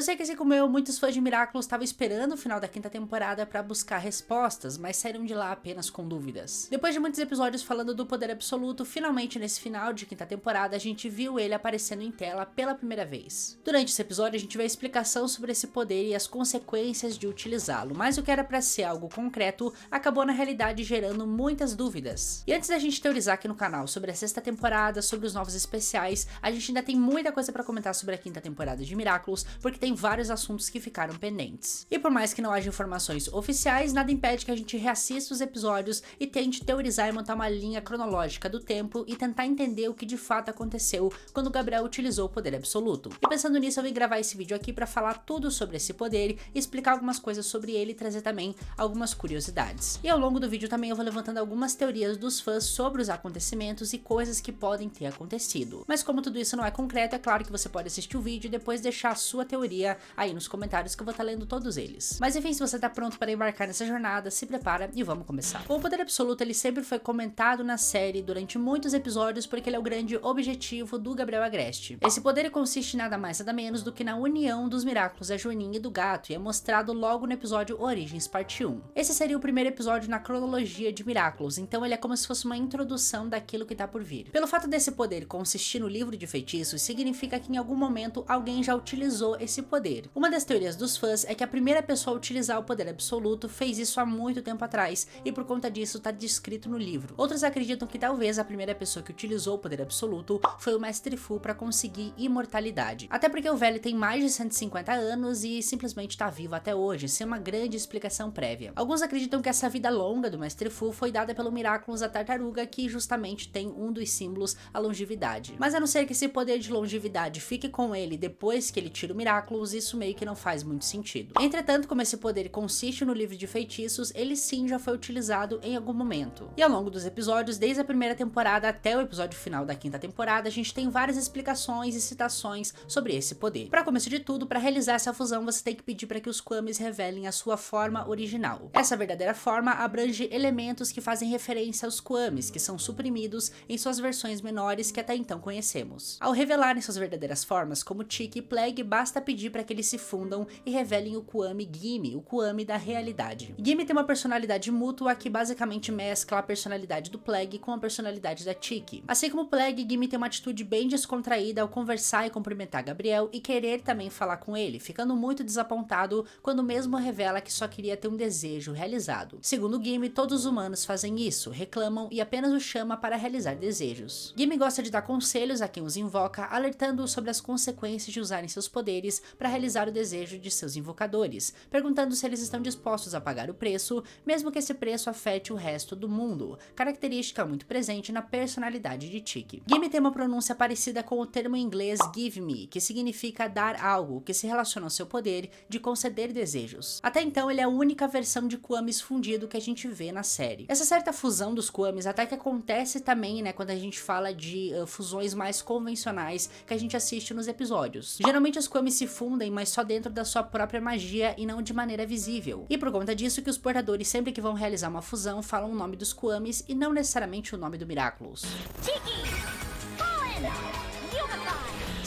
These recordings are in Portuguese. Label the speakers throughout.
Speaker 1: Eu sei que assim como eu, muitos fãs de Miraculous estavam esperando o final da quinta temporada pra buscar respostas, mas saíram de lá apenas com dúvidas. Depois de muitos episódios falando do poder absoluto, finalmente nesse final de quinta temporada a gente viu ele aparecendo em tela pela primeira vez. Durante esse episódio a gente vê a explicação sobre esse poder e as consequências de utilizá-lo, mas o que era pra ser algo concreto acabou na realidade gerando muitas dúvidas. E antes da gente teorizar aqui no canal sobre a sexta temporada, sobre os novos especiais, a gente ainda tem muita coisa pra comentar sobre a quinta temporada de Miraculous, porque tem vários assuntos que ficaram pendentes. E por mais que não haja informações oficiais, nada impede que a gente reassista os episódios e tente teorizar e montar uma linha cronológica do tempo e tentar entender o que de fato aconteceu quando Gabriel utilizou o poder absoluto. E pensando nisso, eu vim gravar esse vídeo aqui pra falar tudo sobre esse poder e explicar algumas coisas sobre ele e trazer também algumas curiosidades. E ao longo do vídeo também eu vou levantando algumas teorias dos fãs sobre os acontecimentos e coisas que podem ter acontecido. Mas como tudo isso não é concreto, é claro que você pode assistir o vídeo e depois deixar a sua teoria aí nos comentários que eu vou estar lendo todos eles. Mas enfim, se você tá pronto para embarcar nessa jornada, se prepara e vamos começar. O poder absoluto ele sempre foi comentado na série durante muitos episódios porque ele é o grande objetivo do Gabriel Agreste. Esse poder consiste em nada mais nada menos do que na união dos Miraculous, da Joaninha e do gato, e é mostrado logo no episódio Origins Parte 1. Esse seria o primeiro episódio na cronologia de Miraculous, então ele é como se fosse uma introdução daquilo que tá por vir. Pelo fato desse poder consistir no livro de feitiços, significa que em algum momento alguém já utilizou esse poder. Uma das teorias dos fãs é que a primeira pessoa a utilizar o poder absoluto fez isso há muito tempo atrás, e por conta disso tá descrito no livro. Outros acreditam que talvez a primeira pessoa que utilizou o poder absoluto foi o Mestre Fu para conseguir imortalidade. Até porque o velho tem mais de 150 anos e simplesmente tá vivo até hoje, sem uma grande explicação prévia. Alguns acreditam que essa vida longa do Mestre Fu foi dada pelo Miraculous da tartaruga, que justamente tem um dos símbolos, a longevidade. Mas a não ser que esse poder de longevidade fique com ele depois que ele tira o Miraculous, isso meio que não faz muito sentido. Entretanto, como esse poder consiste no livro de feitiços, ele sim já foi utilizado em algum momento. E ao longo dos episódios, desde a primeira temporada até o episódio final da quinta temporada, a gente tem várias explicações e citações sobre esse poder. Para começo de tudo, para realizar essa fusão, você tem que pedir para que os Kwamis revelem a sua forma original. Essa verdadeira forma abrange elementos que fazem referência aos Kwamis, que são suprimidos em suas versões menores que até então conhecemos. Ao revelarem suas verdadeiras formas, como Tiki e Plague, basta pedir para que eles se fundam e revelem o Kwami Gimme, o Kwami da realidade. Gimme tem uma personalidade mútua que basicamente mescla a personalidade do Plague com a personalidade da Tiki. Assim como Plague, Gimme tem uma atitude bem descontraída ao conversar e cumprimentar Gabriel e querer também falar com ele, ficando muito desapontado quando mesmo revela que só queria ter um desejo realizado. Segundo Gimme, todos os humanos fazem isso, reclamam e apenas o chama para realizar desejos. Gimme gosta de dar conselhos a quem os invoca, alertando-os sobre as consequências de usarem seus poderes para realizar o desejo de seus invocadores, perguntando se eles estão dispostos a pagar o preço, mesmo que esse preço afete o resto do mundo, característica muito presente na personalidade de Tiki. Gimme tem uma pronúncia parecida com o termo em inglês give me, que significa dar algo, que se relaciona ao seu poder de conceder desejos. Até então ele é a única versão de Kwamis fundido que a gente vê na série. Essa certa fusão dos Kwamis até que acontece também, né, quando a gente fala de fusões mais convencionais que a gente assiste nos episódios. Geralmente os Kwamis se fundem, mas só dentro da sua própria magia e não de maneira visível. E por conta disso que os portadores sempre que vão realizar uma fusão falam o nome dos Kwamis e não necessariamente o nome do Miraculous.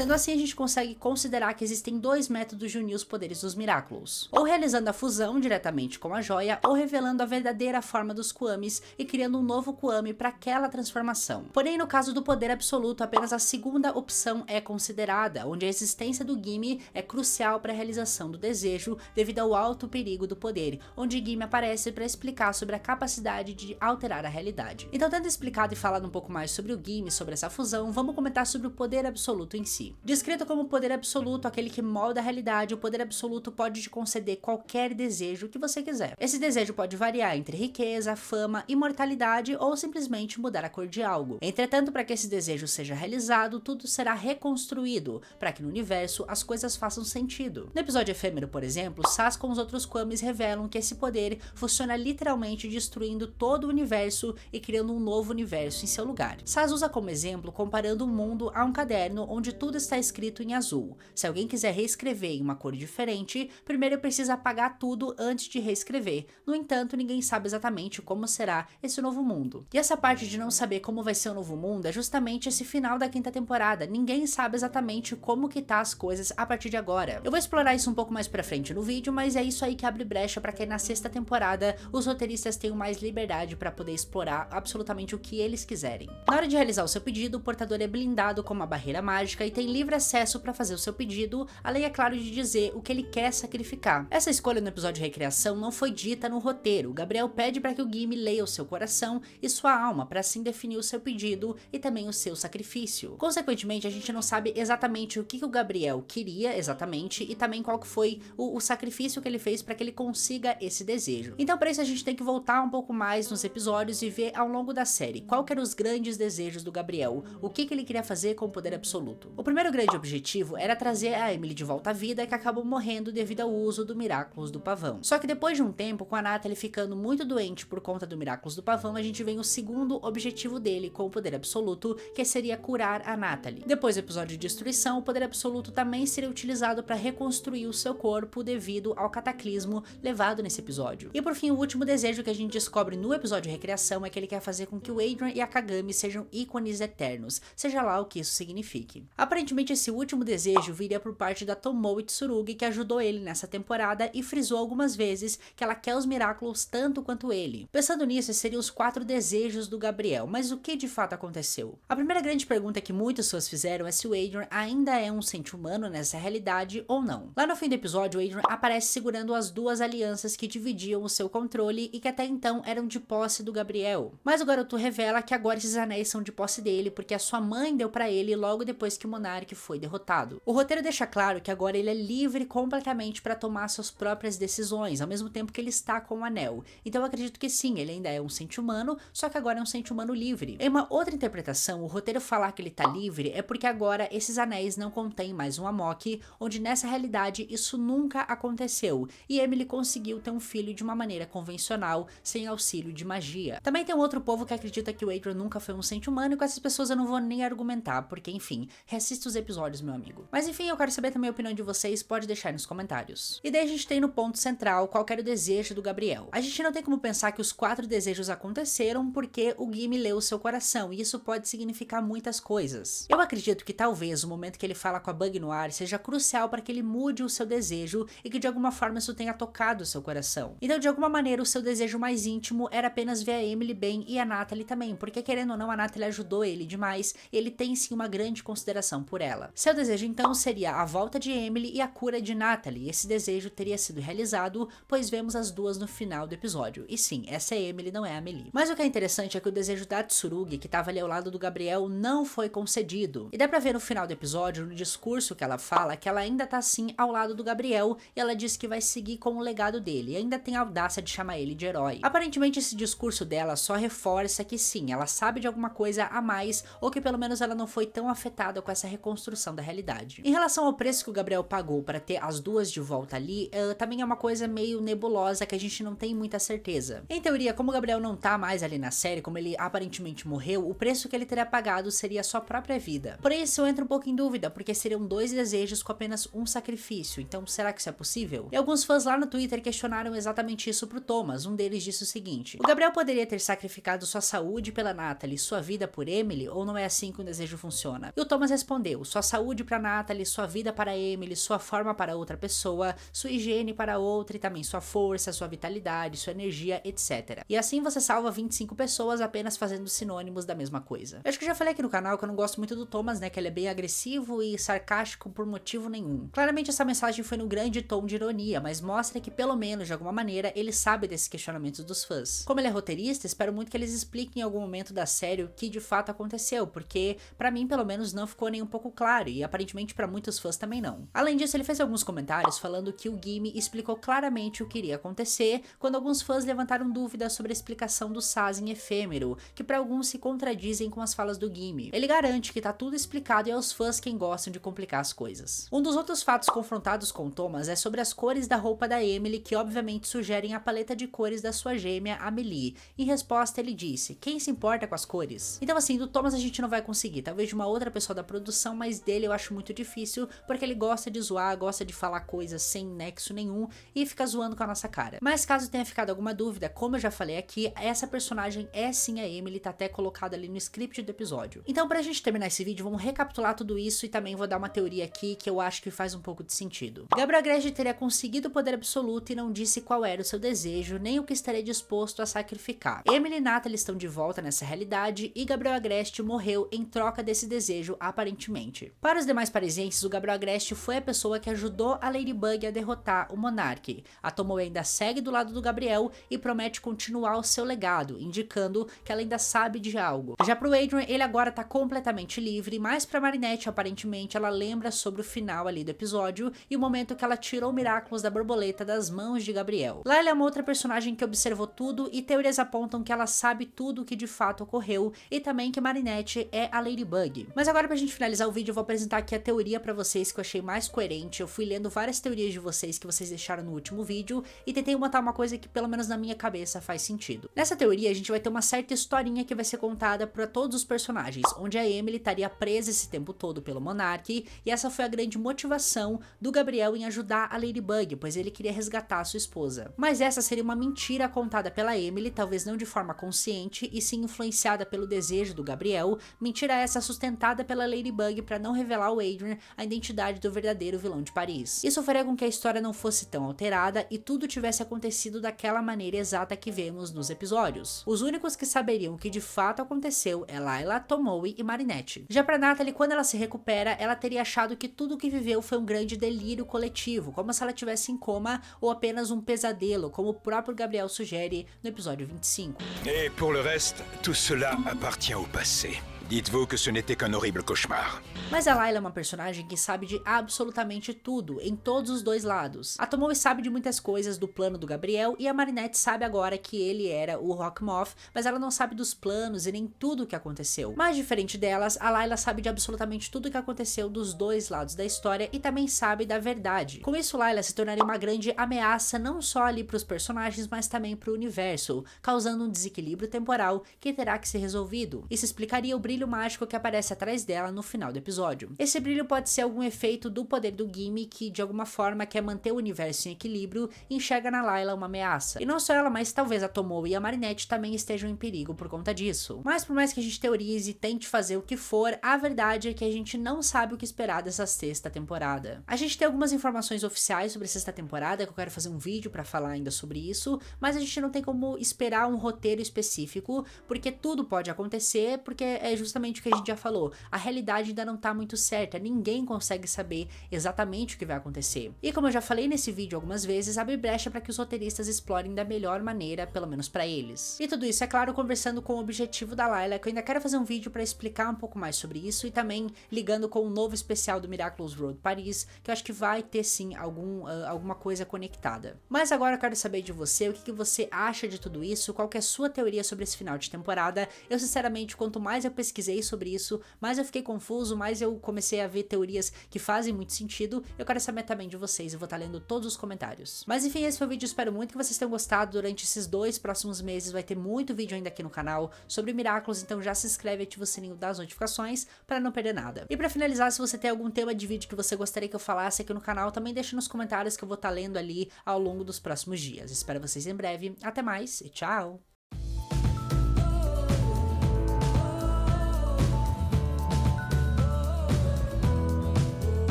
Speaker 1: Sendo assim, a gente consegue considerar que existem dois métodos de unir os poderes dos Miraculous. Ou realizando a fusão diretamente com a joia, ou revelando a verdadeira forma dos Kwamis e criando um novo Kwami para aquela transformação. Porém, no caso do poder absoluto, apenas a segunda opção é considerada, onde a existência do Gimme é crucial para a realização do desejo devido ao alto perigo do poder, onde Gimme aparece para explicar sobre a capacidade de alterar a realidade. Então, tendo explicado e falado um pouco mais sobre o Gimme, sobre essa fusão, vamos comentar sobre o poder absoluto em si. Descrito como poder absoluto, aquele que molda a realidade, o poder absoluto pode te conceder qualquer desejo que você quiser. Esse desejo pode variar entre riqueza, fama, imortalidade ou simplesmente mudar a cor de algo. Entretanto, para que esse desejo seja realizado, tudo será reconstruído, para que no universo as coisas façam sentido. No episódio efêmero, por exemplo, Sas com os outros Kwamis revelam que esse poder funciona literalmente destruindo todo o universo e criando um novo universo em seu lugar. Sas usa como exemplo comparando o mundo a um caderno onde tudo está escrito em azul. Se alguém quiser reescrever em uma cor diferente, primeiro precisa apagar tudo antes de reescrever. No entanto, ninguém sabe exatamente como será esse novo mundo. E essa parte de não saber como vai ser o novo mundo é justamente esse final da quinta temporada. Ninguém sabe exatamente como que tá as coisas a partir de agora. Eu vou explorar isso um pouco mais pra frente no vídeo, mas é isso aí que abre brecha pra que na sexta temporada os roteiristas tenham mais liberdade pra poder explorar absolutamente o que eles quiserem. Na hora de realizar o seu pedido, o portador é blindado com uma barreira mágica e tem livre acesso pra fazer o seu pedido, além, é claro, de dizer o que ele quer sacrificar. Essa escolha no episódio de recriação não foi dita no roteiro. Gabriel pede pra que o Gimli leia o seu coração e sua alma pra assim definir o seu pedido e também o seu sacrifício. Consequentemente, a gente não sabe exatamente o que o Gabriel queria exatamente e também qual que foi o sacrifício que ele fez para que ele consiga esse desejo. Então, para isso a gente tem que voltar um pouco mais nos episódios e ver ao longo da série qual que eram os grandes desejos do Gabriel, o que ele queria fazer com o poder absoluto. O primeiro grande objetivo era trazer a Emily de volta à vida, que acabou morrendo devido ao uso do Miraculous do Pavão. Só que depois de um tempo, com a Natalie ficando muito doente por conta do Miraculous do Pavão, a gente vem o segundo objetivo dele com o poder absoluto, que seria curar a Natalie. Depois do episódio de destruição, o poder absoluto também seria utilizado para reconstruir o seu corpo devido ao cataclismo levado nesse episódio. E por fim, o último desejo que a gente descobre no episódio de recriação é que ele quer fazer com que o Adrian e a Kagami sejam ícones eternos, seja lá o que isso signifique. Aparentemente, esse último desejo viria por parte da Tomoe Tsurugi, que ajudou ele nessa temporada e frisou algumas vezes que ela quer os Miraculous tanto quanto ele. Pensando nisso, seriam os 4 desejos do Gabriel, mas o que de fato aconteceu? A primeira grande pergunta que muitas pessoas fizeram é se o Adrian ainda é um sente humano nessa realidade ou não. Lá no fim do episódio, o Adrian aparece segurando as 2 alianças que dividiam o seu controle e que até então eram de posse do Gabriel. Mas o garoto revela que agora esses anéis são de posse dele porque a sua mãe deu pra ele logo depois que o Monark foi derrotado. O roteiro deixa claro que agora ele é livre completamente para tomar suas próprias decisões, ao mesmo tempo que ele está com o anel. Então eu acredito que sim, ele ainda é um sente humano, só que agora é um sente humano livre. Em uma outra interpretação, o roteiro falar que ele tá livre é porque agora esses anéis não contêm mais um Amok, onde nessa realidade isso nunca aconteceu, e Emily conseguiu ter um filho de uma maneira convencional, sem auxílio de magia. Também tem um outro povo que acredita que o Adrian nunca foi um sente humano, e com essas pessoas eu não vou nem argumentar, porque enfim, reassista os episódios, meu amigo. Mas enfim, eu quero saber também a opinião de vocês, pode deixar aí nos comentários. E daí a gente tem no ponto central qual era o desejo do Gabriel. A gente não tem como pensar que os 4 desejos aconteceram porque o Gimli leu o seu coração, e isso pode significar muitas coisas. Eu acredito que talvez o momento que ele fala com a Bug Noir seja crucial para que ele mude o seu desejo e que de alguma forma isso tenha tocado o seu coração. Então, de alguma maneira, o seu desejo mais íntimo era apenas ver a Emily bem e a Natalie também, porque querendo ou não, a Natalie ajudou ele demais e ele tem sim uma grande consideração por ela. Seu desejo então seria a volta de Emily e a cura de Natalie. Esse desejo teria sido realizado, pois vemos as duas no final do episódio. E sim, essa é Emily, não é a Amelie. Mas o que é interessante é que o desejo da Tsurugi, que estava ali ao lado do Gabriel, não foi concedido. E dá pra ver no final do episódio, no discurso que ela fala, que ela ainda tá assim ao lado do Gabriel e ela diz que vai seguir com o legado dele e ainda tem a audácia de chamar ele de herói. Aparentemente esse discurso dela só reforça que sim, ela sabe de alguma coisa a mais ou que pelo menos ela não foi tão afetada com essa reconstrução da realidade. Em relação ao preço que o Gabriel pagou para ter as duas de volta ali, também é uma coisa meio nebulosa que a gente não tem muita certeza. Em teoria, como o Gabriel não tá mais ali na série, como ele aparentemente morreu, o preço que ele teria pagado seria a sua própria vida. Por isso eu entro um pouco em dúvida, porque seriam 2 desejos com apenas um sacrifício, então será que isso é possível? E alguns fãs lá no Twitter questionaram exatamente isso pro Thomas, um deles disse o seguinte: o Gabriel poderia ter sacrificado sua saúde pela Natalie, sua vida por Emily, ou não é assim que o desejo funciona? E o Thomas respondeu: sua saúde pra Natalie, sua vida para Emily, sua forma para outra pessoa, sua higiene para outra e também sua força, sua vitalidade, sua energia, etc. E assim você salva 25 pessoas apenas fazendo sinônimos da mesma coisa. Eu acho que eu já falei aqui no canal que eu não gosto muito do Thomas, né, que ele é bem agressivo e sarcástico por motivo nenhum. Claramente essa mensagem foi no grande tom de ironia, mas mostra que pelo menos de alguma maneira ele sabe desses questionamentos dos fãs. Como ele é roteirista, espero muito que eles expliquem em algum momento da série o que de fato aconteceu, porque pra mim pelo menos não ficou nem um pouco claro e aparentemente pra muitos fãs também não. Além disso, ele fez alguns comentários falando que o Gimli explicou claramente o que iria acontecer, quando alguns fãs levantaram dúvidas sobre a explicação do Sazin efêmero, que pra alguns se contradizem com as falas do Gimli. Ele garante que tá tudo explicado e é aos fãs quem gostam de complicar as coisas. Um dos outros fatos confrontados com Thomas é sobre as cores da roupa da Emily, que obviamente sugerem a paleta de cores da sua gêmea Amelie. Em resposta, ele disse: quem se importa com as cores? Então assim, do Thomas a gente não vai conseguir, talvez de uma outra pessoa da produção solução, mas dele eu acho muito difícil, porque ele gosta de zoar, gosta de falar coisas sem nexo nenhum e fica zoando com a nossa cara. Mas caso tenha ficado alguma dúvida, como eu já falei aqui, essa personagem é sim a Emily, tá até colocada ali no script do episódio. Então pra gente terminar esse vídeo, vamos recapitular tudo isso e também vou dar uma teoria aqui que eu acho que faz um pouco de sentido. Gabriel Agreste teria conseguido o poder absoluto e não disse qual era o seu desejo, nem o que estaria disposto a sacrificar. Emily e Natalie estão de volta nessa realidade e Gabriel Agreste morreu em troca desse desejo, aparentemente. Para os demais parisienses, o Gabriel Agreste foi a pessoa que ajudou a Ladybug a derrotar o Monarque. A Tomoe ainda segue do lado do Gabriel e promete continuar o seu legado, indicando que ela ainda sabe de algo. Já pro Adrien, ele agora tá completamente livre, mas pra Marinette, aparentemente, ela lembra sobre o final ali do episódio e o momento que ela tirou o Miraculous da borboleta das mãos de Gabriel. Lá ela é uma outra personagem que observou tudo e teorias apontam que ela sabe tudo o que de fato ocorreu e também que Marinette é a Ladybug. Mas agora pra gente finalizar o vídeo eu vou apresentar aqui a teoria pra vocês que eu achei mais coerente. Eu fui lendo várias teorias de vocês que vocês deixaram no último vídeo e tentei montar uma coisa que pelo menos na minha cabeça faz sentido. Nessa teoria a gente vai ter uma certa historinha que vai ser contada pra todos os personagens, onde a Emily estaria presa esse tempo todo pelo Monarque e essa foi a grande motivação do Gabriel em ajudar a Ladybug, pois ele queria resgatar a sua esposa. Mas essa seria uma mentira contada pela Emily, talvez não de forma consciente e sim influenciada pelo desejo do Gabriel, mentira essa sustentada pela Ladybug para não revelar ao Adrien a identidade do verdadeiro vilão de Paris. Isso faria com que a história não fosse tão alterada e tudo tivesse acontecido daquela maneira exata que vemos nos episódios. Os únicos que saberiam o que de fato aconteceu é Layla, Tomoe e Marinette. Já pra Natalie, quando ela se recupera, ela teria achado que tudo o que viveu foi um grande delírio coletivo, como se ela estivesse em coma ou apenas um pesadelo, como o próprio Gabriel sugere no episódio 25.
Speaker 2: Et pour le reste, tout cela appartient au passé. Dites-vous que ce n'était qu'un horrible cauchemar.
Speaker 1: Mas a Layla é uma personagem que sabe de absolutamente tudo, em todos os dois lados. A Tomoe sabe de muitas coisas do plano do Gabriel e a Marinette sabe agora que ele era o Rockmoth, mas ela não sabe dos planos e nem tudo o que aconteceu. Mas diferente delas, a Layla sabe de absolutamente tudo o que aconteceu dos dois lados da história e também sabe da verdade. Com isso, Layla se tornaria uma grande ameaça não só ali para os personagens, mas também para o universo, causando um desequilíbrio temporal que terá que ser resolvido. Isso explicaria o brilho mágico que aparece atrás dela no final do episódio. Esse brilho pode ser algum efeito do poder do Gimme que de alguma forma quer manter o universo em equilíbrio e enxerga na Layla uma ameaça. E não só ela, mas talvez a Tomoe e a Marinette também estejam em perigo por conta disso. Mas por mais que a gente teorize e tente fazer o que for, a verdade é que a gente não sabe o que esperar dessa sexta temporada. A gente tem algumas informações oficiais sobre a sexta temporada, que eu quero fazer um vídeo pra falar ainda sobre isso, mas a gente não tem como esperar um roteiro específico, porque tudo pode acontecer, porque é justamente o que a gente já falou, a realidade ainda não tá muito certa, ninguém consegue saber exatamente o que vai acontecer. E como eu já falei nesse vídeo algumas vezes, abre brecha para que os roteiristas explorem da melhor maneira, pelo menos para eles. E tudo isso, é claro, conversando com o objetivo da Layla, que eu ainda quero fazer um vídeo para explicar um pouco mais sobre isso e também ligando com o novo especial do Miraculous Road Paris, que eu acho que vai ter sim alguma coisa conectada. Mas agora eu quero saber de você, o que você acha de tudo isso, qual que é a sua teoria sobre esse final de temporada. Eu sinceramente, quanto mais eu pesquisei sobre isso, mais eu fiquei confuso, mais eu comecei a ver teorias que fazem muito sentido. Eu quero saber também de vocês, eu vou estar lendo todos os comentários. Mas enfim, esse foi o vídeo, espero muito que vocês tenham gostado. Durante esses 2 próximos meses vai ter muito vídeo ainda aqui no canal sobre Miraculous, então já se inscreve e ativa o sininho das notificações para não perder nada. E para finalizar, se você tem algum tema de vídeo que você gostaria que eu falasse aqui no canal, também deixa nos comentários que eu vou estar lendo ali ao longo dos próximos dias. Espero vocês em breve, até mais e tchau!